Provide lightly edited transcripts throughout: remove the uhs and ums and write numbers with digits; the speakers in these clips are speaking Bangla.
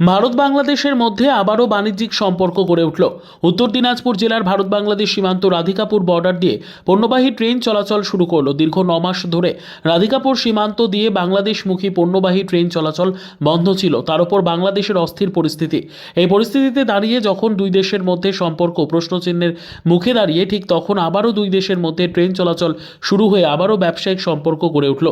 ভারত বাংলাদেশের মধ্যে আবারও বাণিজ্যিক সম্পর্ক গড়ে উঠল। উত্তর দিনাজপুর জেলার ভারত বাংলাদেশ সীমান্ত রাধিকাপুর বর্ডার দিয়ে পণ্যবাহী ট্রেন চলাচল শুরু করলো। দীর্ঘ 9 মাস ধরে রাধিকাপুর সীমান্ত দিয়ে বাংলাদেশমুখী পণ্যবাহী ট্রেন চলাচল বন্ধ ছিল। তার উপর বাংলাদেশের অস্থির পরিস্থিতি। এই পরিস্থিতিতে দাঁড়িয়ে যখন দুই দেশের মধ্যে সম্পর্ক প্রশ্নচিহ্নের মুখে দাঁড়িয়ে, ঠিক তখন আবারও দুই দেশের মধ্যে ট্রেন চলাচল শুরু হয়ে আবারও ব্যবসায়িক সম্পর্ক গড়ে উঠল।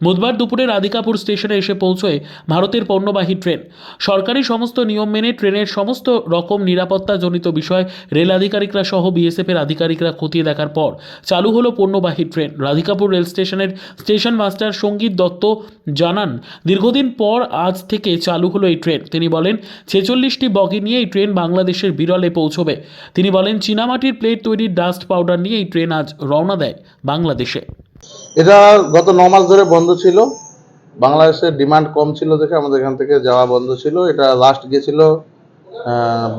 বুধবার দুপুরে রাধিকাপুর স্টেশনে এসে পৌঁছয় ভারতের পণ্যবাহী ট্রেন। সরকারি সমস্ত নিয়ম মেনে ট্রেনের সমস্ত রকম নিরাপত্তাজনিত বিষয় রেল আধিকারিকরা সহ বিএসএফ এর আধিকারিকরা খতিয়ে দেখার পর চালু হলো পণ্যবাহী ট্রেন। রাধিকাপুর রেল স্টেশনের স্টেশন মাস্টার সঙ্গীত দত্ত জানান, দীর্ঘদিন পর আজ থেকে চালু হলো এই ট্রেন। তিনি বলেন, 46টি বগি নিয়ে এই ট্রেন বাংলাদেশের বিরলে পৌঁছবে। তিনি বলেন, চীনামাটির প্লেট তৈরির ডাস্ট পাউডার নিয়ে এই ট্রেন আজ রওনা দেয় বাংলাদেশে। এটা গত 9 মাস ধরে বন্ধ ছিল। বাংলাদেশের ডিমান্ড কম ছিল দেখে আমাদের এখান থেকে যাওয়া বন্ধ ছিল। এটা লাস্ট গেছিল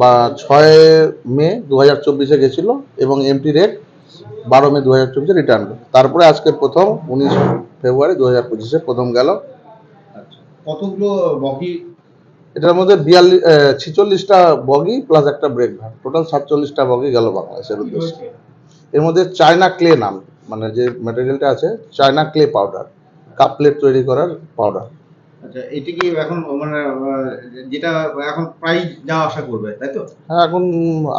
বা 6 মে 2024-এ গেছিল এবং এমটি রেট 12 মে 2024-এ রিটার্ন। তারপরে আজকে প্রথম 19 ফেব্রুয়ারি 2025-এ প্রথম গেল। কতগুলো বগি? এটার মধ্যে 46টা বগি প্লাস একটা ব্রেক ভার, টোটাল 47টা বগি গেল বাংলাদেশের উদ্দেশ্যে। এর মধ্যে চায়না ক্লে নাম, মানে যে ম্যাটেরিয়ালটা আছে China clay powder, cup plate তৈরি করার পাউডার। আচ্ছা, এটা কি এখন মানে যেটা এখন প্রাইস যা আশা করবে, তাই তো? হ্যাঁ, এখন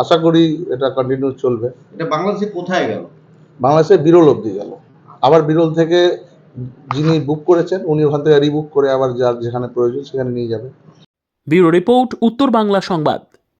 আশা করি এটা কন্টিনিউ চলবে। এটা বাংলাদেশে কোথায় গেল? বাংলাদেশে বিরল অবধি গেল। আবার বিরল থেকে যিনি বুক করেছেন উনি ওখান থেকে রিবুক করে আবার যার যেখানে প্রয়োজন সেখানে নিয়ে যাবে। ব্যুরো রিপোর্ট, উত্তর বাংলা সংবাদ।